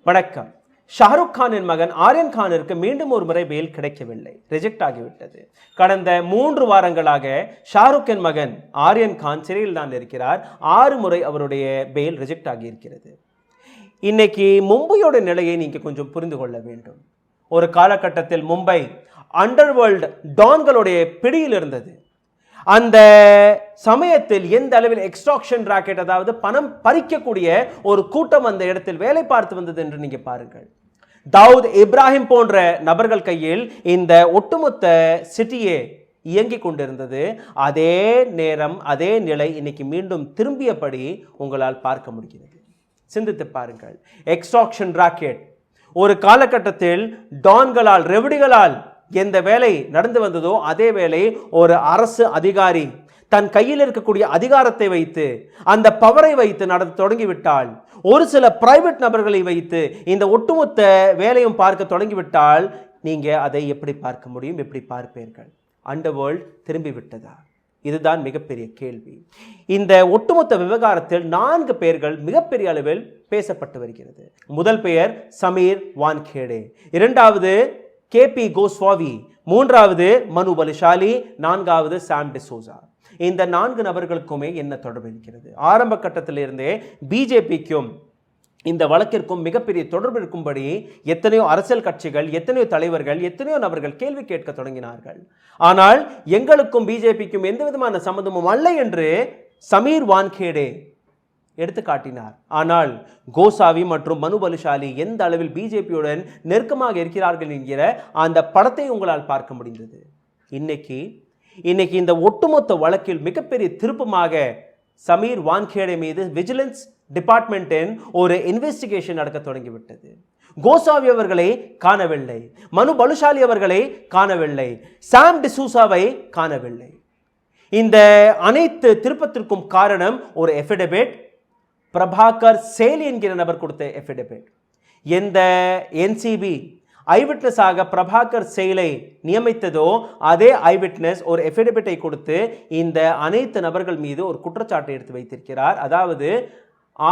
வணக்கம். ஷாருக் கானின் மகன் ஆரியன் கானிற்கு மீண்டும் ஒரு முறை பெயில் கிடைக்கவில்லை, ரிஜெக்ட் ஆகிவிட்டது. கடந்த 3 வாரங்களாக ஷாருக்கின் மகன் ஆரியன் கான் சிறையில் தான் இருக்கிறார். 6 முறை அவருடைய பெயில் ரிஜெக்ட் ஆகியிருக்கிறது. இன்னைக்கு மும்பையோட நிலையை நீங்க கொஞ்சம் புரிந்து கொள்ள வேண்டும். ஒரு காலகட்டத்தில் மும்பை அண்டர்வேர்ல்ட் டான்களுடைய பிடியில் இருந்தது. அந்த சமயத்தில் எந்த அளவில் எக்ஸ்ட்ராக்ஷன் ராக்கெட், அதாவது பணம் பறிக்கக்கூடிய ஒரு கூட்டம் அந்த இடத்தில் வேலை பார்த்து வந்தது என்று நீங்க பாருங்கள். தாவூத் இப்ராஹிம் போன்ற நபர்கள் கையில் இந்த ஒட்டுமொத்த சிட்டியே இயங்கிக் கொண்டிருந்தது. அதே நேரம் அதே நிலை இன்னைக்கு மீண்டும் திரும்பியபடி உங்களால் பார்க்க முடிகிறது. சிந்தித்து பாருங்கள். எக்ஸ்ட்ராக்ஷன் ராக்கெட் ஒரு காலகட்டத்தில் டான்களால், ரெவடிகளால் எந்த வேலை நடந்து வந்ததோ அதே வேலை ஒரு அரசு அதிகாரி தன் கையில் இருக்கக்கூடிய அதிகாரத்தை வைத்து, அந்த பவரை வைத்து நடத்த தொடங்கிவிட்டால், ஒரு சில பிரைவேட் நபர்களை வைத்து இந்த ஒட்டுமொத்த வேலையும் பார்க்க தொடங்கிவிட்டால் நீங்க அதை எப்படி பார்க்க முடியும்? எப்படி பார்ப்பீர்கள்? அண்டர்வேர்ல்ட் திரும்பி விட்டதா? இதுதான் மிகப்பெரிய கேள்வி. இந்த ஒட்டுமொத்த விவகாரத்தில் 4 பெயர்கள் மிகப்பெரிய அளவில் பேசப்பட்டு வருகிறது. முதல் பெயர் சமீர் வான்கேடே, இரண்டாவது KP கோஸ்வாமி, மூன்றாவது மனு பலுஷாலி, 4வது சாம் டிசோசா. இந்த 4 நபர்களுக்குமே என்ன தொடர்பு இருக்கிறது? ஆரம்ப கட்டத்திலிருந்தே பிஜேபிக்கும் இந்த வழக்கிற்கும் மிகப்பெரிய தொடர்பு இருக்கும்படி எத்தனையோ அரசியல் கட்சிகள், எத்தனையோ தலைவர்கள், எத்தனையோ நபர்கள் கேள்வி கேட்க தொடங்கினார்கள். ஆனால் எங்களுக்கும் பிஜேபிக்கும் எந்த விதமான சம்பந்தமும் அல்ல என்று சமீர் வான்கேடே எடுத்து காட்டினார். ஆனால் கோசாவி மற்றும் மனு பலுஷாலி எந்த அளவில் பிஜேபியுடன் நெருக்கமாக இருக்கிறார்கள் என்கிற அந்த படத்தை உங்களால் பார்க்க முடிந்தது. இன்னைக்கு இந்த ஒட்டுமொத்த வழக்கில் மிகப்பெரிய திருப்பமாக சமீர் வான்கேடே மீது விஜிலன்ஸ் டிபார்ட்மெண்டின் ஒரு இன்வெஸ்டிகேஷன் நடக்க தொடங்கிவிட்டது. கோசாவி அவர்களை காணவில்லை, மனு பலுஷாலி அவர்களை காணவில்லை, சாம் டிசூசாவை காணவில்லை. இந்த அனைத்து திருப்பத்திற்கும் காரணம் ஒரு எஃபிடவிட், பிரபாகர் சேல் என்கிற நபர் கொடுத்த எஃபிடவிட். எந்த என்சிபி ஐவிட்னஸ் ஆக பிரபாகர் சேலை நியமித்ததோ அதே ஐவிட்னஸ் ஒரு எஃபிடவிட்டை கொடுத்து இந்த அனைத்து நபர்கள் மீது ஒரு குற்றச்சாட்டை எடுத்து வைத்திருக்கிறார். அதாவது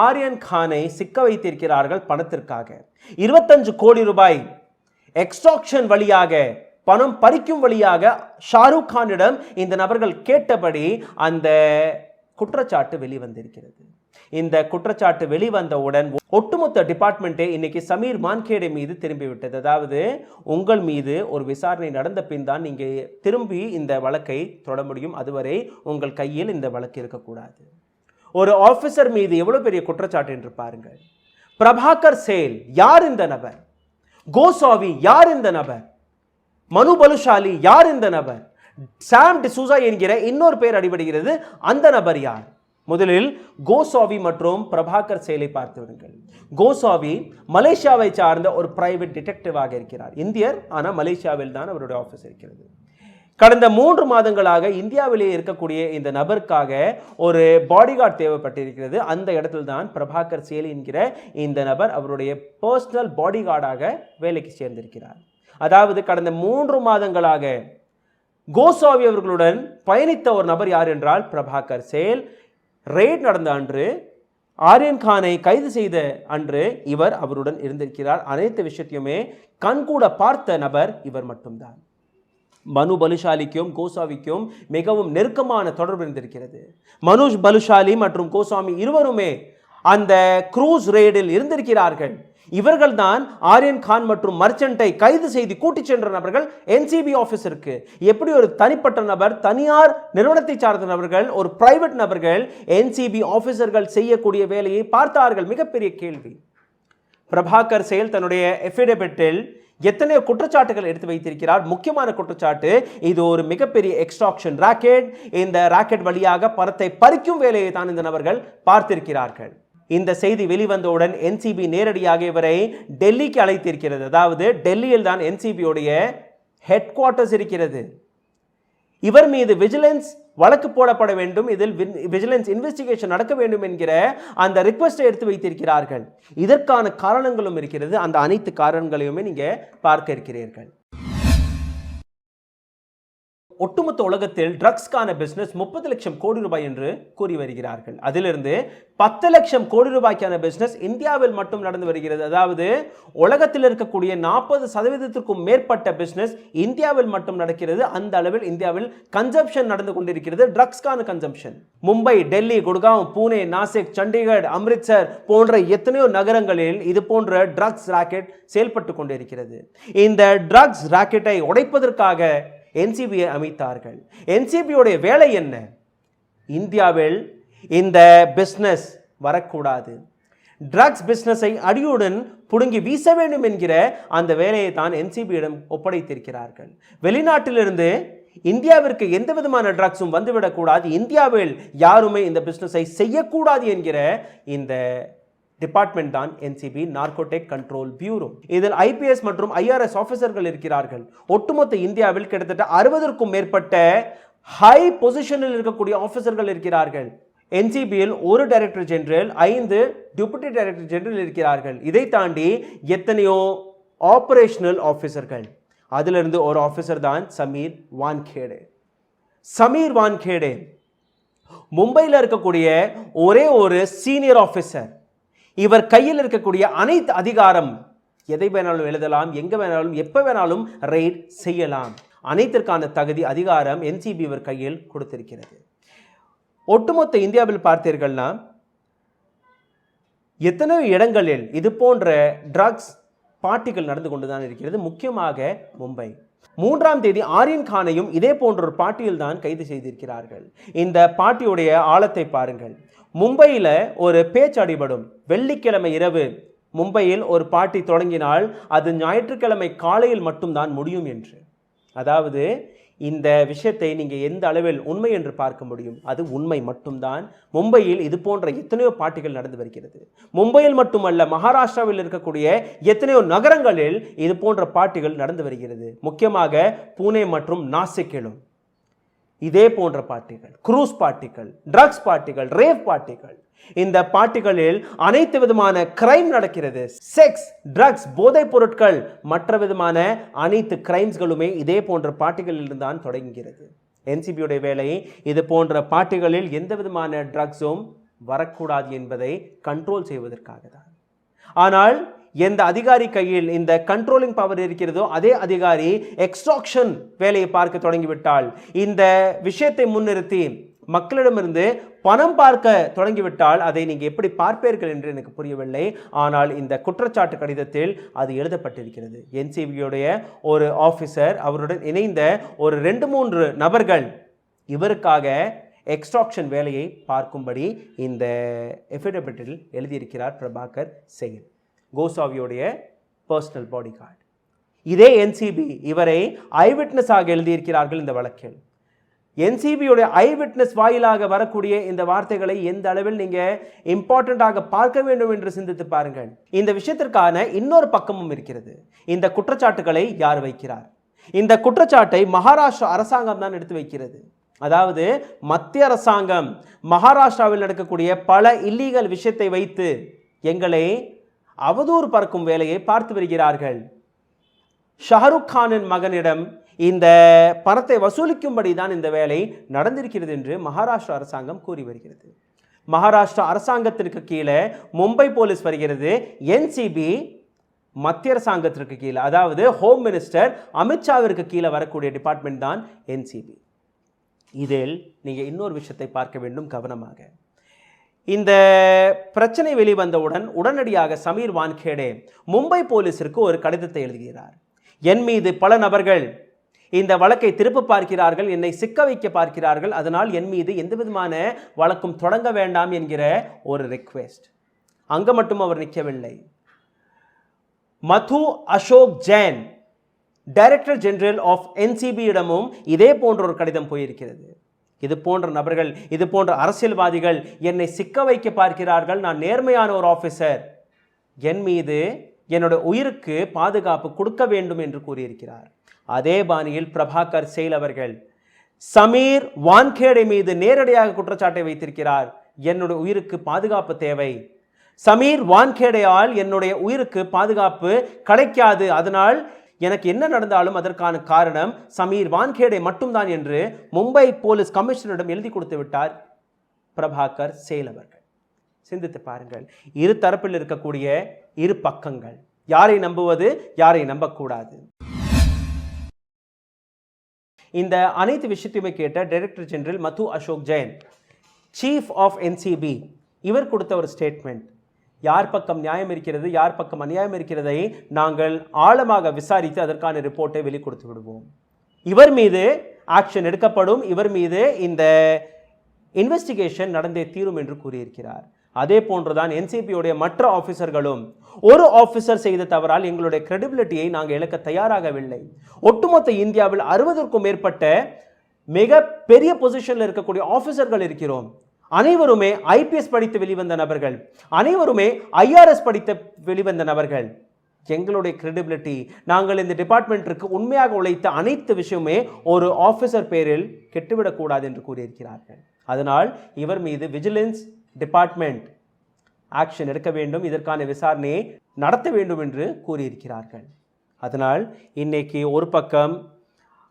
ஆரியன் கானை சிக்க வைத்திருக்கிறார்கள் பணத்திற்காக. 25 கோடி ரூபாய் எக்ஸ்ட்ராக்ஷன் வழியாக, பணம் பறிக்கும் வழியாக ஷாருக் கானிடம் இந்த நபர்கள் கேட்டபடி அந்த குற்றச்சாட்டு வெளிவந்திருக்கிறது. இந்த குற்றச்சாட்டு வெளிவந்தவுடன் ஒட்டுமொத்த டிபார்ட்மெண்ட்டே இன்னைக்கு சமீர் வான்கேடே மீது திரும்பிவிட்டது. அதாவது உங்கள் மீது ஒரு விசாரணை நடந்த பின் தான் நீங்க திரும்பி இந்த வழக்கை தொட முடியும். அதுவரை உங்கள் கையில் இந்த வழக்கு இருக்கக்கூடாது. ஒரு ஆபீசர் மீது எவ்வளவு பெரிய குற்றச்சாட்டு என்று பாருங்கள். பிரபாகர் சேல் யார் இந்த நபர்? கோசாவி யார் இந்த நபர்? மனு பலுஷாலி யார் இந்த நபர்? சாம் டிசூசா என்கிற இன்னொரு பெயர் அடிபடுகிறது. அந்த நபர் யார்? முதலில் கோசாவி மற்றும் பிரபாகர் சேலை பார்த்து விடுங்கள். கோசாவி மலேசியாவை சார்ந்த ஒரு பிரைவேட் டிடெக்டிவாக இருக்கிறார். இந்தியர், ஆனால் மலேசியாவில் தான் அவருடைய ஆஃபீஸ் இருக்கிறது. கடந்த 3 மாதங்களாக இந்தியாவிலேயே இருக்கக்கூடிய இந்த நபருக்காக ஒரு பாடிகார்டு தேவைப்பட்டிருக்கிறது. அந்த இடத்தில் தான் பிரபாகர் சேல் என்கிற இந்த நபர் அவருடைய பர்சனல் பாடிகார்டாக வேலைக்கு சேர்ந்திருக்கிறார். அதாவது கடந்த 3 மாதங்களாக கோசாவி அவர்களுடன் பயணித்த ஒரு நபர் யார் என்றால் பிரபாகர் சேல். ரெய்ட் நடந்த அன்று, ஆரியன் கானை கைது செய்த அன்று இவர் அவருடன் இருந்திருக்கிறார். அனைத்து விஷயத்தையுமே கண்கூட பார்த்த நபர் இவர் மட்டும்தான். மனு பலுஷாலிக்கும் கோசாவிக்கும் மிகவும் நெருக்கமான தொடர்பு இருந்திருக்கிறது. மனு பலுஷாலி மற்றும் கோசாமி இருவருமே அந்த க்ரூஸ் ரெய்டில் இருந்திருக்கிறார்கள். இவர்கள் தான் ஆரியன் கான் மற்றும் மர்ச்சண்டை கைது செய்து கூட்டிச் சென்ற நபர்கள் என்சிபி ஆபீஸருக்கு. எப்படி ஒரு தனிப்பட்ட நபர், தனியார் நிறுவனத்தை சார்ந்த நபர்கள், ஒரு பிரைவேட் நபர்கள் என்சிபி ஆபீசர்கள் செய்யக்கூடிய வேலையை பார்த்தார்கள்? மிகப்பெரிய கேள்வி. பிரபாகர் சேல் தன்னுடைய எஃபிடவிட்டில் எத்தனையோ குற்றச்சாட்டுகள் எடுத்து வைத்திருக்கிறார். முக்கியமான குற்றச்சாட்டு, இது ஒரு மிகப்பெரிய எக்ஸ்ட்ராக்ஷன் ராக்கெட். இந்த ராக்கெட் வழியாக பணத்தை பறிக்கும் வேலையை தான் இந்த நபர்கள் பார்த்திருக்கிறார்கள். இந்த செய்தி வெளிவந்தவுடன் என்சிபி நேரடியாக இவரை டெல்லிக்கு அழைத்திருக்கிறது. அதாவது டெல்லியில் தான் என்சிபியோடைய ஹெட் குவார்ட்டர்ஸ் இருக்கிறது. இவர் மீது விஜிலன்ஸ் வழக்கு போடப்பட வேண்டும், இதில் விஜிலன்ஸ் இன்வெஸ்டிகேஷன் நடக்க வேண்டும் என்கிற அந்த ரிக்வெஸ்டை எடுத்து வைத்திருக்கிறார்கள். இதற்கான காரணங்களும் இருக்கிறது. அந்த அனைத்து காரணங்களையுமே நீங்க பார்க்க இருக்கிறீர்கள். ஒட்டுமொத்த உலகத்தில் ட்ரக்ஸ்க்கான பிசினஸ் 30 லட்சம் கோடி ரூபாய் என்று கூறி வருகிறார்கள். அதிலிருந்து 10 லட்சம் கோடி ரூபாய்க்கான பிசினஸ் இந்தியாவில் மட்டும் நடந்து வருகிறது. அதாவது உலகத்தில் இருக்கக்கூடிய 40% மேற்பட்ட பிசினஸ் இந்தியாவில் மட்டும் நடக்கிறது. அந்த அளவில் இந்தியாவில் கன்சம்ஷன் நடந்து கொண்டிருக்கிறது, ட்ரக்ஸ்க்கான கன்சம்ஷன். மும்பை, டெல்லி, குர்காவ், பூனே, நாசிக், சண்டிகர், அம்ரித்சர் போன்ற எத்தனையோ நகரங்களில் இது போன்ற ட்ரக்ஸ் ராக்கெட் செயல்பட்டு கொண்டிருக்கிறது. இந்த ட்ரக்ஸ் ராக்கெட்டை உடைப்பதற்காக என்சிபியை அமைத்தார்கள். என்சிபியோடைய வேலை என்ன? இந்தியாவில் இந்த பிசினஸ் வரக்கூடாது, ட்ரக்ஸ் பிசினஸை அடியுடன் புடுங்கி வீச வேண்டும் என்கிற அந்த வேலையை தான் என்சிபியிடம் ஒப்படைத்திருக்கிறார்கள். வெளிநாட்டிலிருந்து இந்தியாவிற்கு எந்த விதமான ட்ரக்ஸும் வந்துவிடக்கூடாது, இந்தியாவில் யாருமே இந்த பிசினஸை செய்யக்கூடாது என்கிற இந்த டிபார்ட்மெண்ட் தான் என்சிபி, நார்கோட்டிக் கண்ட்ரோல் பியூரோ. இதில் ஐபிஎஸ் மற்றும் ஐஆர்எஸ் ஆபீசர்கள் இருக்கிறார்கள். ஒட்டுமொத்த இந்தியாவில் கிட்டத்தட்ட 60க்கும் மேற்பட்ட ஹை பொசிஷனில் இருக்கக்கூடிய ஆபீசர்கள் இருக்கிறார்கள். என்சிபியில் ஒரு director general, 5 deputy director general இருக்கிறார்கள். இதை தாண்டி எத்தனையோ ஆபரேஷனல் ஆபீசர்கள். அதிலிருந்து ஒரு ஆபீசர் தான் சமீர் வான்கேடே. சமீர் வான்கேடே மும்பையில் இருக்கக்கூடிய ஒரே ஒரு சீனியர் ஆபீசர். இவர் கையில் இருக்கக்கூடிய அனைத்து அதிகாரம், எதை வேணாலும் எழுதலாம், எங்க வேணாலும் எப்ப வேணாலும் ரெய்ட் செய்யலாம். அனைத்திற்கான தகுதி, அதிகாரம் என்சிபி இவர் கையில் கொடுத்திருக்கிறது. ஒட்டுமொத்த இந்தியாவில் பார்த்தீர்கள்னா எத்தனையோ இடங்களில் இது போன்ற ட்ரக்ஸ் பார்ட்டிகள் நடந்து கொண்டுதான் இருக்கிறது. முக்கியமாக மும்பை. 3ஆம் தேதி ஆரியன் கானையும் இதே போன்ற ஒரு பார்ட்டியில் தான் கைது செய்திருக்கிறார்கள். இந்த பார்ட்டியுடைய ஆழத்தை பாருங்கள். மும்பையில் ஒரு பேச்சு அடிபடும். வெள்ளிக்கிழமை இரவு மும்பையில் ஒரு பார்ட்டி தொடங்கினால் அது ஞாயிற்றுக்கிழமை காலையில் மட்டும்தான் முடியும் என்று. அதாவது இந்த விஷயத்தை நீங்கள் எந்த அளவில் உண்மை என்று பார்க்க முடியும்? அது உண்மை மட்டும்தான். மும்பையில் இது போன்ற எத்தனையோ பார்ட்டிகள் நடந்து வருகிறது. மும்பையில் மட்டுமல்ல, மகாராஷ்டிராவில் இருக்கக்கூடிய எத்தனையோ நகரங்களில் இது போன்ற பார்ட்டிகள் நடந்து வருகிறது. முக்கியமாக பூனே மற்றும் நாசிக்கிலும் இதே போன்ற பார்ட்டிகள், குரூஸ் பார்ட்டிகள், ட்ரக்ஸ் பார்ட்டிகள், ரேவ் பார்ட்டிகள். இந்த பார்ட்டிகளில் அனைத்து விதமான கிரைம் நடக்கிறது. செக்ஸ், ட்ரக்ஸ், போதைப் பொருட்கள், மற்ற விதமான அனைத்து கிரைம்ஸ்களுமே இதே போன்ற பார்ட்டிகளில் தான் தொடங்குகிறது. என்சிபியுடைய வேலை இது போன்ற பார்ட்டிகளில் எந்த விதமான ட்ரக்ஸும் வரக்கூடாது என்பதை கண்ட்ரோல் செய்வதற்காக தான். ஆனால் எந்த அதிகாரி கையில் இந்த கண்ட்ரோலிங் பவர் இருக்கிறதோ அதே அதிகாரி எக்ஸ்ட்ராக்ஷன் வேலையை பார்க்க தொடங்கிவிட்டால், இந்த விஷயத்தை முன்னிறுத்தி மக்களிடமிருந்து பணம் பார்க்க தொடங்கிவிட்டால் அதை நீங்கள் எப்படி பார்ப்பீர்கள் என்று எனக்கு புரியவில்லை. ஆனால் இந்த குற்றச்சாட்டு கடிதத்தில் அது எழுதப்பட்டிருக்கிறது. என்சிபியுடைய ஒரு ஆஃபீஸர், அவருடன் இணைந்த ஒரு 2-3 நபர்கள் இவருக்காக எக்ஸ்ட்ராக்ஷன் வேலையை பார்க்கும்படி இந்த எஃபிடவிட்டில் எழுதியிருக்கிறார் பிரபாகர் செயின், கோசாவியுடைய பர்சனல் பாடி கார்டு. இதே என்சிபி இவரை ஐவிட்னஸ் ஆக எழுதியிருக்கிறார்கள் இந்த வழக்கில். என்சிபியுடைய ஐவிட்னஸ் வாயிலாக வரக்கூடிய இந்த வார்த்தைகளை எந்த அளவில் நீங்க இம்பார்ட்டண்டாக பார்க்க வேண்டும் என்று சிந்தித்து பாருங்கள். இந்த விஷயத்திற்கான இன்னொரு பக்கமும் இருக்கிறது. இந்த குற்றச்சாட்டுகளை யார் வைக்கிறார்? இந்த குற்றச்சாட்டை மகாராஷ்டிரா அரசாங்கம் தான் எடுத்து வைக்கிறது. அதாவது மத்திய அரசாங்கம் மகாராஷ்டிராவில் நடக்கக்கூடிய பல இல்லீகல் விஷயத்தை வைத்து எங்களை அவதூறு பறக்கும் வேலையை பார்த்து வருகிறார்கள். ஷாருக் கானின் மகனிடம் இந்த பணத்தை வசூலிக்கும்படி தான் இந்த வேலை நடந்திருக்கிறது என்று மகாராஷ்டிரா அரசாங்கம் கூறி வருகிறது. மகாராஷ்டிரா அரசாங்கத்திற்கு கீழே மும்பை போலீஸ் வருகிறது. என்சிபி மத்திய அரசாங்கத்திற்கு கீழே, அதாவது ஹோம் மினிஸ்டர் அமித்ஷாவிற்கு கீழே வரக்கூடிய டிபார்ட்மெண்ட் தான் என்சிபி. இதில் நீங்கள் இன்னொரு விஷயத்தை பார்க்க வேண்டும் கவனமாக. இந்த பிரச்சனை வெளிவந்தவுடன் உடனடியாக சமீர் வான்கேடே மும்பை போலீஸிற்கு ஒரு கடிதத்தை எழுதுகிறார். என் மீது பல நபர்கள் இந்த வழக்கை திருப்ப பார்க்கிறார்கள், என்னை சிக்க வைக்க பார்க்கிறார்கள், அதனால் என் மீது எந்த விதமான வழக்கும் தொடங்க வேண்டாம் என்கிற ஒரு ரிக்வெஸ்ட். அங்க மட்டும் அவர் நிற்கவில்லை. Mutha Ashok Jain, director general of என்சிபியிடமும் இதே போன்ற ஒரு கடிதம் போயிருக்கிறது. இது போன்ற நபர்கள், இது போன்ற அரசியல்வாதிகள் என்னை சிக்க வைக்க பார்க்கிறார்கள், நான் நேர்மையான ஒரு ஆஃபீஸர், என் மீது என்னோட உயிருக்கு பாதுகாப்பு கொடுக்க வேண்டும் என்று கூறியிருக்கிறார். அதே பாணியில் பிரபாகர் செயில் அவர்கள் சமீர் வான்கேடே மீது நேரடியாக குற்றச்சாட்டை வைத்திருக்கிறார். என்னுடைய உயிருக்கு பாதுகாப்பு தேவை, சமீர் வான்கேடையால் என்னுடைய உயிருக்கு பாதுகாப்பு கிடைக்காது, அதனால் எனக்கு என்ன நடந்தாலும் அதற்கான காரணம் சமீர் வான்கேடே மட்டும்தான் என்று மும்பை போலீஸ் கமிஷனரிடம் எழுதி கொடுத்து விட்டார் பிரபாகர் சேல் அவர்கள். சிந்தித்து பாருங்கள், இரு தரப்பில் இருக்கக்கூடிய இரு பக்கங்கள், யாரை நம்புவது, யாரை நம்பக்கூடாது. இந்த அனைத்து விஷயத்தையுமே கேட்ட director general Madhu Ashok Jain, chief of NCB, இவர் கொடுத்த ஒரு ஸ்டேட்மெண்ட், யார் பக்கம் நியாயம் இருக்கிறது, யார் பக்கம் அநியாயம் இருக்கிறதை நாங்கள் ஆழமாக விசாரித்து அதற்கான ரிப்போர்ட்டை வெளிக்கொடுத்து விடுவோம். இவர் மீது ஆக்ஷன் எடுக்கப்படும், இவர் மீது இந்த இன்வெஸ்டிகேஷன் நடந்தே தீரும் என்று கூறியிருக்கிறார். அதே போன்றுதான் என்சிபியுடைய மற்ற ஆபீசர்களும், ஒரு ஆபீசர் செய்த தவறால் எங்களுடைய கிரெடிபிலிட்டியை நாங்கள் இழக்க தயாராகவில்லை. ஒட்டுமொத்த இந்தியாவில் 60க்கும் மேற்பட்ட மிக பெரிய பொசிஷனில் இருக்கக்கூடிய ஆபீசர்கள் இருக்கிறோம். அனைவருமே ஐபிஎஸ் படித்து வெளிவந்த நபர்கள், அனைவருமே ஐஆர்எஸ் படித்த வெளிவந்த நபர்கள். எங்களுடைய கிரெடிபிலிட்டி, நாங்கள் இந்த டிபார்ட்மெண்ட்டிற்கு உண்மையாக உழைத்த அனைத்து விஷயமே ஒரு ஆபீசர் பேரில் கெட்டுவிடக்கூடாது என்று கூறியிருக்கிறார்கள். அதனால் இவர் மீது விஜிலன்ஸ் டிபார்ட்மெண்ட் ஆக்ஷன் எடுக்க வேண்டும், இதற்கான விசாரணையை நடத்த வேண்டும் என்று கூறியிருக்கிறார்கள். அதனால் இன்னைக்கு ஒரு பக்கம்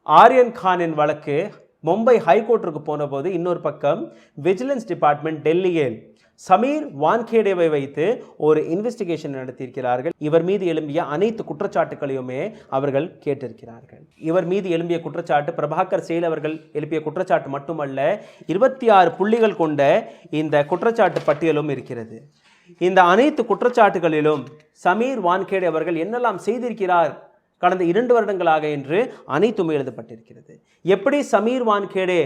ஆரியன் கானின் வழக்கு மும்பை ஹைகோர்ட்டுக்கு போன போது, இன்னொரு பக்கம் விஜிலன்ஸ் டிபார்ட்மெண்ட் டெல்லியில் சமீர் வான்கேடேவை வைத்து ஒரு இன்வெஸ்டிகேஷன் நடத்தியிருக்கிறார்கள். இவர் மீது எழும்பிய அனைத்து குற்றச்சாட்டுகளையுமே அவர்கள் கேட்டிருக்கிறார்கள். இவர் மீது எழும்பிய குற்றச்சாட்டு, பிரபாகர் சேல் அவர்கள் எழுப்பிய குற்றச்சாட்டு மட்டுமல்ல, 26 புள்ளிகள் கொண்ட இந்த குற்றச்சாட்டு பட்டியலும் இருக்கிறது. இந்த அனைத்து குற்றச்சாட்டுகளிலும் சமீர் வான்கேடே அவர்கள் என்னெல்லாம் செய்திருக்கிறார் கடந்த 2 வருடங்களாக என்று அனைத்துமே எழுதப்பட்டிருக்கிறது. எப்படி சமீர் வான்கேடே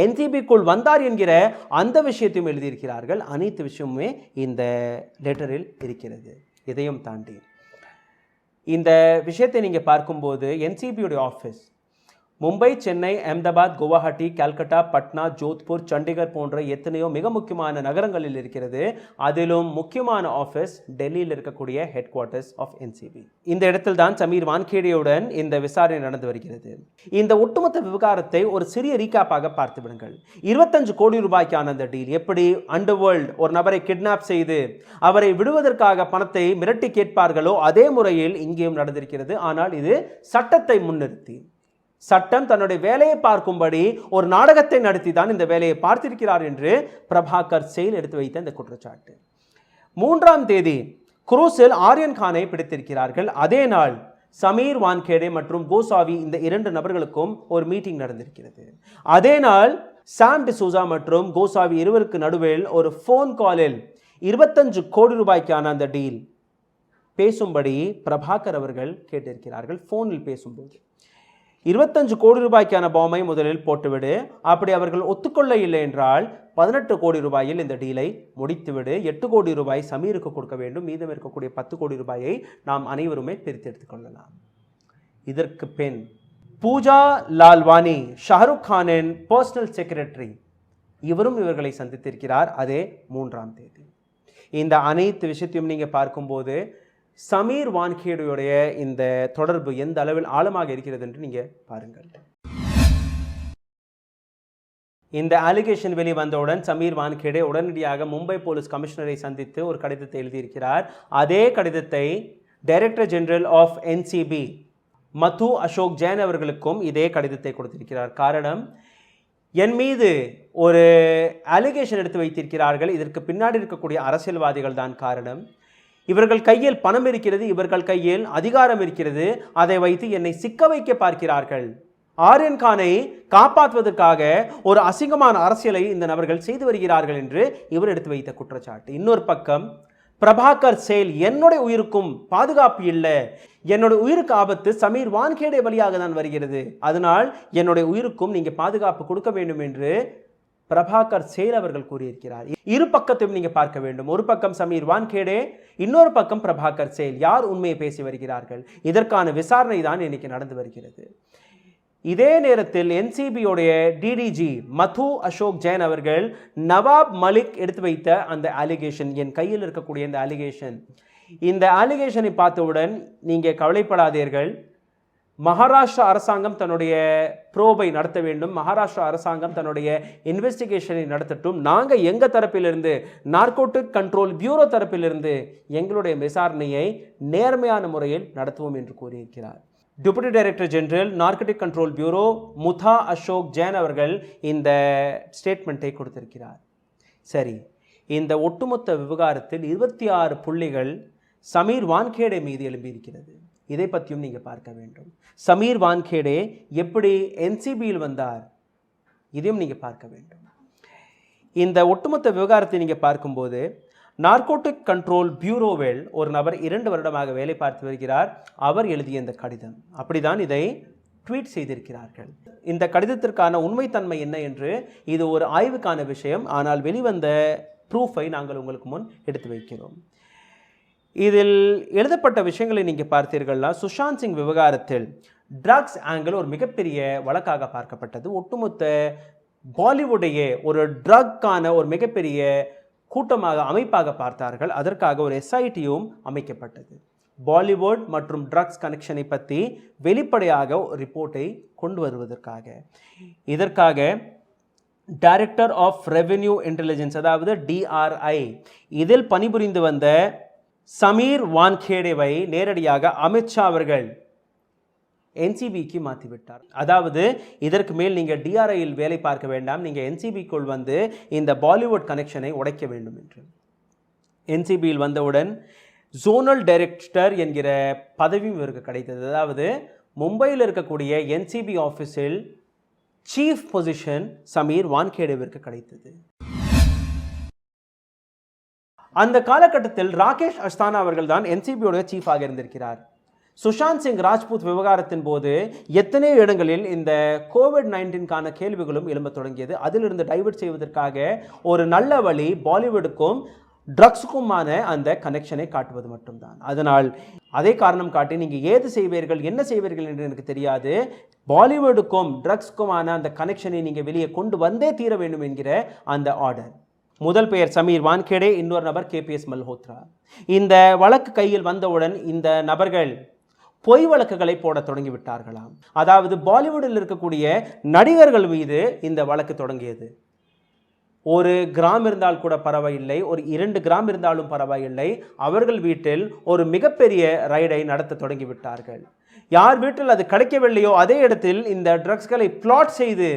என்சிபிக்குள் வந்தார் என்கிற அந்த விஷயத்தையும் எழுதியிருக்கிறார்கள். அனைத்து விஷயமுமே இந்த லெட்டரில் இருக்கிறது. இதையும் தாண்டி இந்த விஷயத்தை நீங்கள் பார்க்கும்போது என்சிபியுடைய ஆஃபீஸ் மும்பை, சென்னை, அஹமதாபாத், குவாஹாட்டி, கல்கட்டா, பட்னா, ஜோத்பூர், சண்டிகர் போன்ற எத்தனையோ மிக முக்கியமான நகரங்களில் இருக்கிறது. அதிலும் முக்கியமான ஆஃபீஸ் டெல்லியில் இருக்கக்கூடிய ஹெட் குவார்ட்டர்ஸ் ஆஃப் என்சிபி. இந்த இடத்தில் தான் சமீர் வான்கேடேயுடன் இந்த விசாரணை நடந்து வருகிறது. இந்த ஒட்டுமொத்த விவகாரத்தை ஒரு சிறிய ரீகேப்பாக பார்த்து விடுங்கள். 25 கோடி ரூபாய்க்கான அந்த டீல், எப்படி அண்டர்வேர்ல்ட் ஒரு நபரை கிட்னாப் செய்து அவரை விடுவதற்காக பணத்தை மிரட்டி கேட்பார்களோ அதே முறையில் இங்கேயும் நடந்திருக்கிறது. ஆனால் இது சட்டத்தை முன்னிறுத்தி, சட்டம் தன்னுடைய வேலையை பார்க்கும்படி ஒரு நாடகத்தை நடத்தி தான் இந்த வேலையை பார்த்திருக்கிறார் என்று பிரபாகர் சேல் எடுத்து வைத்த இந்த குற்றச்சாட்டு. 3ஆம் தேதி குரூஸில் ஆரியன் கானை பிடித்திருக்கிறார்கள். அதே நாள் சமீர் வான்கேடே மற்றும் கோசாவி, இந்த 2 நபர்களுக்கும் ஒரு மீட்டிங் நடந்திருக்கிறது. அதே நாள் சாம் டிசூசா மற்றும் கோசாவி இருவருக்கு நடுவில் ஒரு ஃபோன் காலில் 25 கோடி ரூபாய்க்கான அந்த டீல் பேசும்படி பிரபாகர் அவர்கள் கேட்டிருக்கிறார்கள். ஃபோனில் பேசும்போது 25 கோடி ரூபாய்க்கான பாமை முதலில் போட்டுவிடு, அப்படி அவர்கள் ஒத்துக்கொள்ள இல்லை என்றால் 18 கோடி ரூபாயில் இந்த டீலை முடித்துவிடு, 8 கோடி ரூபாய் சமீருக்கு கொடுக்க வேண்டும், மீதம் இருக்கக்கூடிய 10 கோடி ரூபாயை நாம் அனைவருமே பிரித்து எடுத்துக் கொள்ளலாம். இதற்கு பின் பூஜா லால்வானி, ஷாருக் கானின் பர்சனல் செக்ரட்டரி, இவரும் இவர்களை சந்தித்திருக்கிறார். அதே 3ஆம் தேதி. இந்த அனைத்து விஷயத்தையும் நீங்க பார்க்கும்போது சமீர் வான்கேடேயுடைய இந்த தொடர்பு எந்த அளவில் ஆழமாக இருக்கிறது என்று நீங்க பாருங்கள். இந்த அலிகேஷன் வெளிவந்தவுடன் சமீர் வான்கேடே உடனடியாக மும்பை போலீஸ் கமிஷனரை சந்தித்து ஒரு கடிதத்தை எழுதியிருக்கிறார். அதே கடிதத்தை டைரக்டர் ஜெனரல் ஆஃப் என்சிபி மது அசோக் ஜெயின் அவர்களுக்கும் இதே கடிதத்தை கொடுத்திருக்கிறார். காரணம், என் மீது ஒரு அலிகேஷன் எடுத்து வைத்திருக்கிறார்கள், இதற்கு பின்னாடி இருக்கக்கூடிய அரசியல்வாதிகள் தான் காரணம். இவர்கள் கையில் பணம் இருக்கிறது, இவர்கள் கையில் அதிகாரம் இருக்கிறது, அதை வைத்து என்னை சிக்க வைக்க பார்க்கிறார்கள். ஆரியன் கானை காப்பாற்றுவதற்காக ஒரு அசிங்கமான அரசியலை இந்த நபர்கள் செய்து வருகிறார்கள் என்று இவர் எடுத்து வைத்த குற்றச்சாட்டு. இன்னொரு பக்கம் பிரபாகர் சேல், என்னுடைய உயிருக்கும் பாதுகாப்பு இல்லை, என்னுடைய உயிருக்கு ஆபத்து சமீர் வான்கேடே வழியாக தான் வருகிறது, அதனால் என்னுடைய உயிருக்கும் நீங்க பாதுகாப்பு கொடுக்க வேண்டும் என்று பிரபாகர் சேல் அவர்கள் கூறியிருக்கிறார். இரு பக்கத்தையும் நீங்க பார்க்க வேண்டும். ஒரு பக்கம் சமீர் வான்கேடே, இன்னொரு பக்கம் பிரபாகர் சேல். யார் உண்மையை பேசி வருகிறார்கள்? இதற்கான விசாரணை தான் இன்னைக்கு நடந்து வருகிறது. இதே நேரத்தில் என்சிபியோடைய டிடிஜி மது அசோக் ஜெயின் அவர்கள் நவாப் மலிக் எடுத்து வைத்த அந்த அலிகேஷன், என் கையில் இருக்கக்கூடிய இந்த அலிகேஷன், இந்த அலிகேஷனை பார்த்தவுடன் நீங்க கவலைப்படாதீர்கள், மகாராஷ்டிரா அரசாங்கம் தன்னுடைய ப்ரோபை நடத்த வேண்டும், மகாராஷ்டிரா அரசாங்கம் தன்னுடைய இன்வெஸ்டிகேஷனை நடத்தட்டும், நாங்கள் எங்கள் தரப்பிலிருந்து நார்கோட்டிக் கண்ட்ரோல் பியூரோ தரப்பிலிருந்து எங்களுடைய விசாரணையை நேர்மையான முறையில் நடத்துவோம் என்று கூறியிருக்கிறார். Deputy director general narcotic control bureau Mutha Ashok Jain அவர்கள் இந்த ஸ்டேட்மெண்ட்டை கொடுத்திருக்கிறார். சரி, இந்த ஒட்டுமொத்த விவகாரத்தில் 26 புள்ளிகள் சமீர் வான்கேடே மீது எழும்பியிருக்கிறது. இதை பற்றியும் நீங்கள் பார்க்க வேண்டும். சமீர் வான்கேடே எப்படி என்சிபியில் வந்தார், இதையும் நீங்கள் பார்க்க வேண்டும். இந்த ஒட்டுமொத்த விவகாரத்தை நீங்கள் பார்க்கும்போது நார்கோட்டிக் கண்ட்ரோல் பியூரோவில் ஒரு நபர் 2 வருடமாக வேலை பார்த்து வருகிறார். அவர் எழுதிய இந்த கடிதம், அப்படிதான் இதை ட்வீட் செய்திருக்கிறார்கள். இந்த கடிதத்திற்கான உண்மைத்தன்மை என்ன என்று இது ஒரு ஆய்வுக்கான விஷயம். ஆனால் வெளிவந்த ப்ரூஃபை நாங்கள் உங்களுக்கு முன் எடுத்து வைக்கிறோம். இதில் எழுதப்பட்ட விஷயங்களை நீங்கள் பார்த்தீர்கள்னா, சுஷாந்த் சிங் விவகாரத்தில் ட்ரக்ஸ் ஆங்கிள் ஒரு மிகப்பெரிய வழக்காக பார்க்கப்பட்டது. ஒட்டுமொத்த பாலிவுட்டையே ஒரு ட்ரக்கான ஒரு மிகப்பெரிய கூட்டமாக அமைப்பாக பார்த்தார்கள். அதற்காக ஒரு எஸ்ஐடியும் அமைக்கப்பட்டது. பாலிவுட் மற்றும் ட்ரக்ஸ் கனெக்ஷனை பற்றி வெளிப்படையாக ரிப்போர்ட்டை கொண்டு வருவதற்காக. இதற்காக டைரக்டர் ஆஃப் ரெவென்யூ இன்டெலிஜென்ஸ், அதாவது DRI, இதில் பணிபுரிந்து வந்த சமீர் வான்கேடேவை நேரடியாக அமித்ஷா அவர்கள் NCBக்கு மாற்றிவிட்டார். அதாவது இதற்கு மேல் நீங்கள் DRIயில் வேலை பார்க்க வேண்டாம், நீங்கள் NCBக்குள் வந்து இந்த பாலிவுட் கனெக்ஷனை உடைக்க வேண்டும் என்று. NCBயில் வந்தவுடன் ஜோனல் டைரக்டர் என்கிற பதவியும் இவருக்கு கிடைத்தது. அதாவது மும்பையில் இருக்கக்கூடிய NCB ஆஃபீஸில் சீஃப் பொசிஷன் சமீர் வான்கேடேவிற்கு கிடைத்தது. அந்த காலகட்டத்தில் ராகேஷ் அஸ்தானா அவர்கள் தான் NCBயோட சீஃபாக இருந்திருக்கிறார். சுஷாந்த் சிங் ராஜ்பூத் விவகாரத்தின் போது எத்தனையோ இடங்களில் இந்த COVID-19க்கான கேள்விகளும் எழும்ப தொடங்கியது. அதிலிருந்து டைவர்ட் செய்வதற்காக ஒரு நல்ல வழி பாலிவுட்டுக்கும் ட்ரக்ஸுக்குமான அந்த கனெக்ஷனை காட்டுவது மட்டும்தான். அதனால் அதே காரணம் காட்டி நீங்கள் ஏது செய்வீர்கள், என்ன செய்வீர்கள் என்று எனக்கு தெரியாது, பாலிவுட்டுக்கும் ட்ரக்ஸுக்குமான அந்த கனெக்ஷனை நீங்கள் வெளியே கொண்டு வந்தே தீர வேண்டும் என்கிற அந்த ஆர்டர். முதல் பெயர் சமீர் வான்கேடே, இன்னொரு நபர் KPS மல்ஹோத்ரா. இந்த வழக்கு கையில் வந்தவுடன் இந்த நபர்கள் பொய் வழக்குகளை போட தொடங்கிவிட்டார்களாம். அதாவது பாலிவுட்டில் இருக்கக்கூடிய நடிகர்கள் மீது இந்த வழக்கு தொடங்கியது. 1 கிராம் இருந்தால் கூட பரவாயில்லை, ஒரு 2 கிராம் இருந்தாலும் பரவாயில்லை, அவர்கள் வீட்டில் ஒரு மிகப்பெரிய ரைடை நடத்த தொடங்கிவிட்டார்கள். யார் வீட்டில் அது கிடைக்கவில்லையோ அதே இடத்தில் இந்த ட்ரக்ஸ்களை பிளாட் செய்து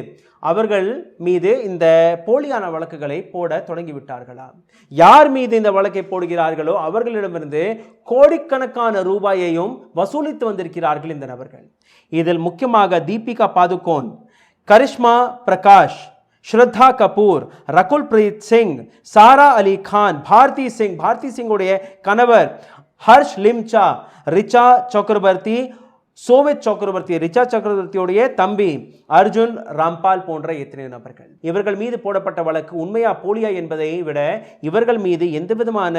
அவர்கள் மீது இந்த போலியான வழக்குகளை போட தொடங்கிவிட்டார்களாம். யார் மீது இந்த வழக்கை போடுகிறார்களோ அவர்களிடமிருந்து கோடிக்கணக்கான ரூபாயையும் வசூலித்து வந்திருக்கிறார்கள் இந்த நபர்கள். இதில் முக்கியமாக தீபிகா பாதுகோன், கரிஷ்மா பிரகாஷ், ஸ்ரத்தா கபூர், ரகுல் பிரீத் சிங், சாரா அலி கான், பாரதி சிங்குடைய கணவர் ஹர்ஷ் லிம்சா, ரிச்சா சக்கரவர்த்தி, சோவித் சக்கரவர்த்தி, ரிச்சா சக்கரவர்த்தியுடைய தம்பி அர்ஜுன் ராம்பால் போன்ற எத்தனை நபர்கள். இவர்கள் மீது போடப்பட்ட வழக்கு உண்மையா போலியா என்பதை விட இவர்கள் மீது எந்த விதமான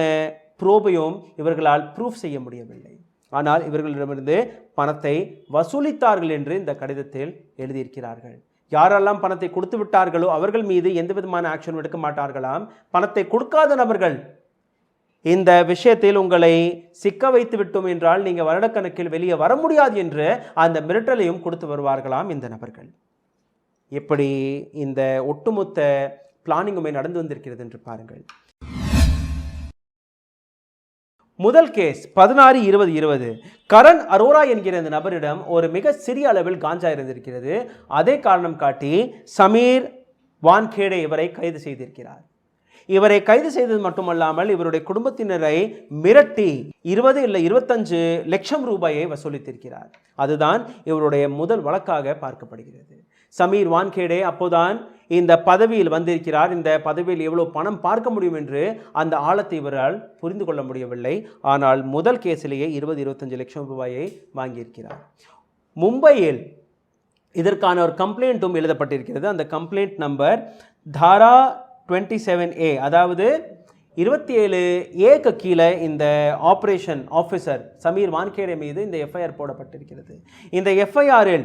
ப்ரோபையும் இவர்களால் ப்ரூஃப் செய்ய முடியவில்லை. ஆனால் இவர்களிடமிருந்து பணத்தை வசூலித்தார்கள் என்று இந்த கடிதத்தில் எழுதியிருக்கிறார்கள். யாரெல்லாம் பணத்தை கொடுத்து விட்டார்களோ அவர்கள் மீது எந்த விதமான ஆக்ஷன் எடுக்க மாட்டார்களாம். பணத்தை கொடுக்காத நபர்கள் இந்த விஷயத்தில் உங்களை சிக்க வைத்து விட்டோம் என்றால் நீங்கள் வருடக்கணக்கில் வெளியே வர முடியாது என்று அந்த மிரட்டலையும் கொடுத்து வருவார்களாம் இந்த நபர்கள். எப்படி இந்த ஒட்டுமொத்த பிளானிங்குமே நடந்து வந்திருக்கிறது என்று பாருங்கள். முதல் கேஸ் 16-20-20. கரண் அரோரா என்கிற இந்த நபரிடம் ஒரு மிக சிறிய அளவில் காஞ்சா இருந்திருக்கிறது. அதே காரணம் காட்டி சமீர் வான்கேடே இவரை கைது செய்திருக்கிறார். இவரை கைது செய்தது மட்டுமல்லாமல் இவருடைய குடும்பத்தினரை மிரட்டி 20 இல்லை 25 லட்சம் ரூபாயை வசூலித்திருக்கிறார். அதுதான் இவருடைய முதல் வழக்காக பார்க்கப்படுகிறது. சமீர் வான்கேடே அப்போதான் இந்த பதவியில் வந்திருக்கிறார். இந்த பதவியில் எவ்வளவு பணம் பார்க்க முடியும் என்று அந்த ஆழத்தை இவரால் புரிந்து கொள்ள முடியவில்லை. ஆனால் முதல் கேஸிலேயே 20-25 லட்சம் ரூபாயை வாங்கியிருக்கிறார். மும்பையில் இதற்கான ஒரு கம்ப்ளைண்ட்டும் எழுதப்பட்டிருக்கிறது. அந்த கம்ப்ளைண்ட் நம்பர் தாரா 27A, அதாவது 27A கீழே இந்த ஆபரேஷன் ஆஃபீஸர் சமீர் வான்கேடே மீது இந்த FIR போடப்பட்டிருக்கிறது. இந்த FIRல்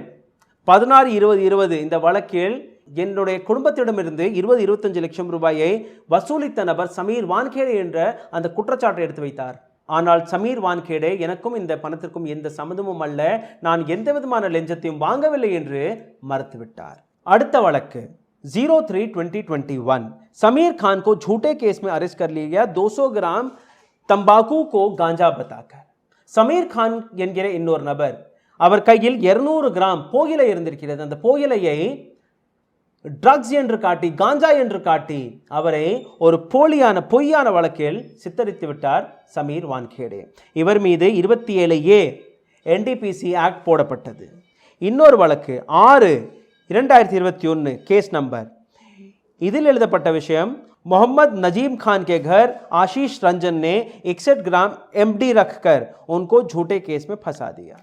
16-20-20 இந்த வழக்கில் என்னுடைய குடும்பத்திடமிருந்து 20-25 லட்சம் ரூபாயை வசூலித்த நபர் சமீர் வான்கேடே என்ற அந்த குற்றச்சாட்டை எடுத்து வைத்தார். ஆனால் சமீர் வான்கேடே எனக்கும் இந்த பணத்திற்கும் எந்த சம்மந்தமும் அல்ல, நான் எந்த விதமான லஞ்சத்தையும் வாங்கவில்லை என்று மறுத்துவிட்டார். அடுத்த வழக்கு 03-2021. समीर खान को झूठे केस में अरेस्ट कर लिया गया 200 ग्राम तंबाकू को गांजा बताकर. சமீர் கான் என்கிற இன்னொரு நபர் அவர் கையில் 200 கிராம் புகையிலை இருந்திருக்கிறது. அந்த புகையிலையை ட்ரக்ஸ் என்று காட்டி, காஞ்சா என்று காட்டி அவரை ஒரு பொய்யான வழக்கில் சித்தரித்து விட்டார் சமீர் வான்கேடே. இவர் மீது 27A NDPC ஆக்ட் போடப்பட்டது. இன்னொரு வழக்கு 6/2021 केस नंबर. इदिल எழுதப்பட்ட விஷயம், मोहम्मद नजीम खान के घर आशीष रंजन ने 61 ग्राम MD रखकर उनको झूठे केस में फंसा दिया.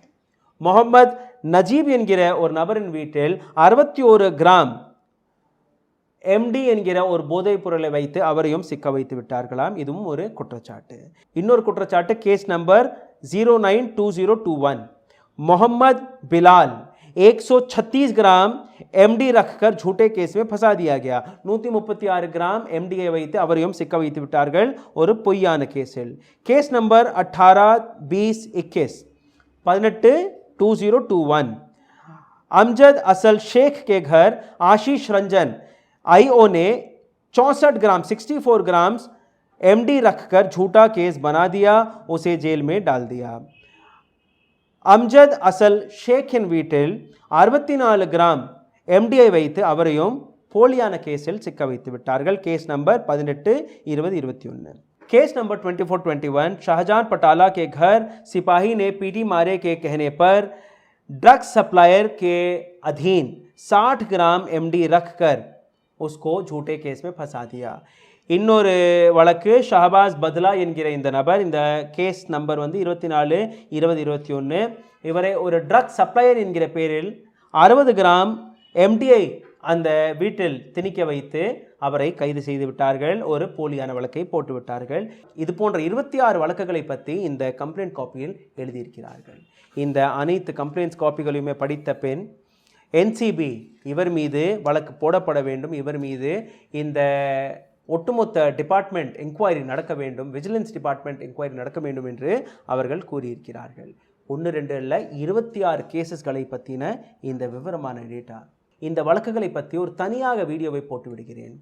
मोहम्मद நஜீப் என்கிற ஒரு நபரின் வீட்டில் 61 கிராம் MD என்கிற ஒரு போதைப் பொருளை வைத்து அவரையும் சிக்க வைத்து விட்டார்களாம். இதுவும் ஒரு குற்றச்சாட்டு. இன்னொரு குற்றச்சாட்டு கேஸ் நம்பர் 092021. मोहम्मद बिलाल 136 ग्राम MD रखकर झूठे केस में फंसा दिया गया. 136 ग्राम MD வைத்து அவரையும் சிக்க வைத்து விட்டார்கள் ஒரு பொய்யான கேஸில். Case number 18-20-21 18-2021. अमजद असल शेख के घर आशीष रंजन IO ने 64 ग्राम 64 ग्राम MD रखकर झूठा केस बना दिया, उसे जेल में डाल दिया. அம்ஜத் அசல் ஷேக்கின் வீட்டில் 64 கிராம் MDயை வைத்து அவரையும் போலியான கேஸில் சிக்க வைத்து விட்டார்கள். Case number 18-20-21. Case number 24-21. Shahjahan पटाला के घर सिपाही ने पीटी मारे के कहने पर ड्रग्स सप्लायर के अधीन 60 ग्राम MD रखकर उसको झूठे केस में फंसा दिया. இன்னொரு வழக்கு ஷஹபாஸ் பத்லா என்கிற இந்த நபர். இந்த கேஸ் நம்பர் 24-20-21. இவரை ஒரு ட்ரக் சப்ளையர் என்கிற பேரில் 60 கிராம் MDயை அந்த வீட்டில் திணிக்க வைத்து அவரை கைது செய்து விட்டார்கள். ஒரு போலியான வழக்கை போட்டு விட்டார்கள். இது போன்ற 26 வழக்குகளை பற்றி இந்த கம்ப்ளைண்ட் காப்பியில் எழுதியிருக்கிறார்கள். இந்த அனைத்து கம்ப்ளைண்ட்ஸ் காப்பிகளையுமே படித்த பின் NCB இவர் மீது வழக்கு போடப்பட வேண்டும், இவர் மீது இந்த ஒட்டுமொத்த டிபார்ட்மெண்ட் என்கொயரி நடக்க வேண்டும், விஜிலன்ஸ் டிபார்ட்மெண்ட் என்கொயரி நடக்க வேண்டும் என்று அவர்கள் கூறியிருக்கிறார்கள். 1-2 இல்ல 26 கேசஸ்களை பற்றின இந்த விவரமான டேட்டா. இந்த வழக்குகளை பற்றி ஒரு தனியாக வீடியோவை போட்டு விடுகிறேன்.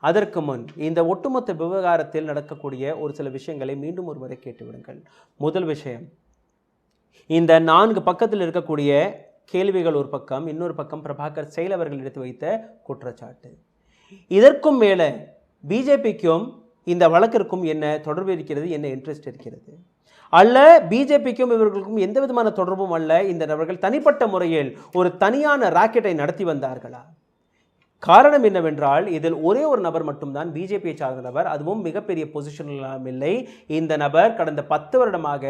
அதற்கு முன் இந்த ஒட்டுமொத்த விவகாரத்தில் நடக்கக்கூடிய ஒரு சில விஷயங்களை மீண்டும் ஒரு முறை கேட்டுவிடுங்கள். முதல் விஷயம், இந்த 4 பக்கத்தில் இருக்கக்கூடிய கேள்விகள் ஒரு பக்கம், இன்னொரு பக்கம் பிரபாகர் செயல் அவர்கள் எடுத்து வைத்த குற்றச்சாட்டு. இதற்கும் மேலே பிஜேபிக்கும் இந்த வழக்கிற்கும் என்ன தொடர்பு இருக்கிறது, என்ன இன்ட்ரெஸ்ட் இருக்கிறது? அல்ல பிஜேபிக்கும் இவர்களுக்கும் எந்த விதமான தொடர்பும் அல்ல. இந்த நபர்கள் தனிப்பட்ட முறையில் ஒரு தனியான ராக்கெட்டை நடத்தி வந்தார்களா? காரணம் என்னவென்றால் இதில் ஒரே ஒரு நபர் மட்டும்தான் பிஜேபியை சார்ந்த நபர், அதுவும் மிகப்பெரிய பொசிஷனில் இல்லை. இந்த நபர் கடந்த 10 வருடமாக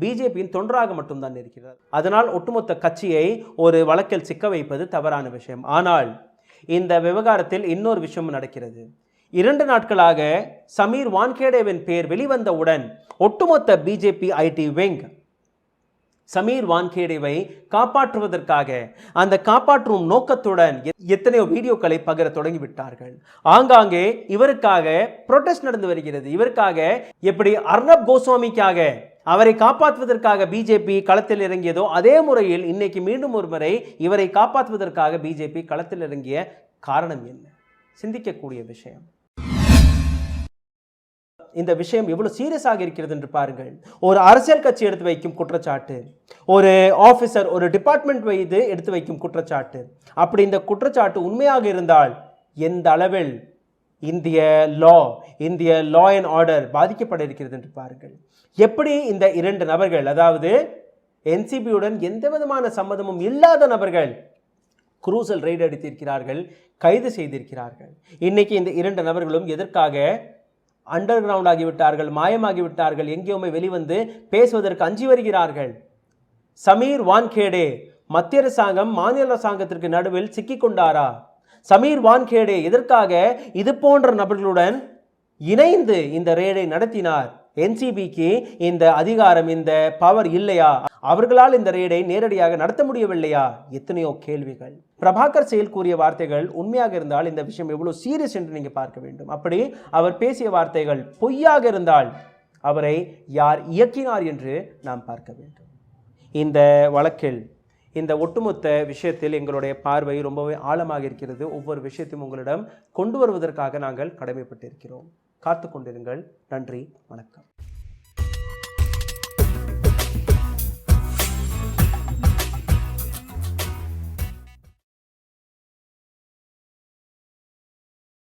பிஜேபியின் தொண்டராக மட்டும்தான் இருக்கிறார். அதனால் ஒட்டுமொத்த கட்சியை ஒரு வழக்கில் சிக்க வைப்பது தவறான விஷயம். ஆனால் இந்த விவகாரத்தில் இன்னொரு விஷயம் நடக்கிறது. 2 நாட்களாக சமீர் வான்கேடேவின் பெயர் வெளிவந்தவுடன் ஒட்டுமொத்த பிஜேபி ஐடி விங் சமீர் வான்கேடேவை காப்பாற்றுவதற்காக, அந்த காப்பாற்றும் நோக்கத்துடன் எத்தனையோ வீடியோக்களை பகிர தொடங்கிவிட்டார்கள். ஆங்காங்கே இவருக்காக புரோட்டஸ்ட் நடந்து வருகிறது. இவருக்காக எப்படி அர்ணப் கோஸ்வாமிக்காக அவரை காப்பாற்றுவதற்காக பிஜேபி களத்தில் இறங்கியதோ அதே முறையில் இன்னைக்கு மீண்டும் ஒரு முறை இவரை காப்பாற்றுவதற்காக பிஜேபி களத்தில் இறங்கிய காரணம் என்ன? சிந்திக்கக்கூடிய விஷயம். இந்த விஷயம் எவ்வளவு சீரியஸாக இருக்கிறது என்று பாருங்கள். ஒரு அரசியல் கட்சி எடுத்து வைக்கும் குற்றச்சாட்டு, ஒரு ஆபீசர் ஒரு டிபார்ட்மெண்ட் வைத்து எடுத்து வைக்கும் குற்றச்சாட்டு. அப்படி இந்த குற்றச்சாட்டு உண்மையாக இருந்தால் எந்த அளவில் இந்திய லா அண்ட் ஆர்டர் பாதிக்கப்பட இருக்கிறது என்று பாருங்கள். எப்படி இந்த 2 நபர்கள், அதாவது NCBயுடன் எந்த விதமான சம்மதமும் இல்லாத நபர்கள் குரூசல் ரெய்டு அடித்திருக்கிறார்கள், கைது செய்திருக்கிறார்கள். இன்னைக்கு இந்த 2 நபர்களும் எதற்காக அண்டர் கிரவுண்ட் ஆகிவிட்டார்கள், மாயமாகிவிட்டார்கள், எங்கேயுமே வெளிவந்து பேசுவதற்கு அஞ்சி வருகிறார்கள். சமீர் வான்கேடே மத்திய அரசாங்கம் மாநில அரசாங்கத்திற்கு நடுவில் சிக்கிக் கொண்டாரா? சமீர் வான்கேடே எதற்காக இது போன்ற நபர்களுடன் இணைந்து இந்த ரெய்டை நடத்தினார்? NCBக்கு இந்த அதிகாரம், இந்த பவர் இல்லையா? அவர்களால் இந்த ரெய்டை நேரடியாக நடத்த முடியவில்லையா? எத்தனையோ கேள்விகள். பிரபாகர் செயல் கூறிய வார்த்தைகள் உண்மையாக இருந்தால் இந்த விஷயம் எவ்வளவு சீரியஸ் என்று நீங்க பார்க்க வேண்டும். அப்படி அவர் பேசிய வார்த்தைகள் பொய்யாக இருந்தால் அவரை யார் இயக்கினார் என்று நாம் பார்க்க வேண்டும். இந்த வழக்கில் இந்த ஒட்டுமொத்த விஷயத்தில் எங்களுடைய பார்வை ரொம்பவே ஆழமாக இருக்கிறது. ஒவ்வொரு விஷயத்தையும் உங்களிடம் கொண்டு வருவதற்காக நாங்கள் கடமைப்பட்டிருக்கிறோம். காத்து கொண்டிருங்கள். நன்றி, வணக்கம்.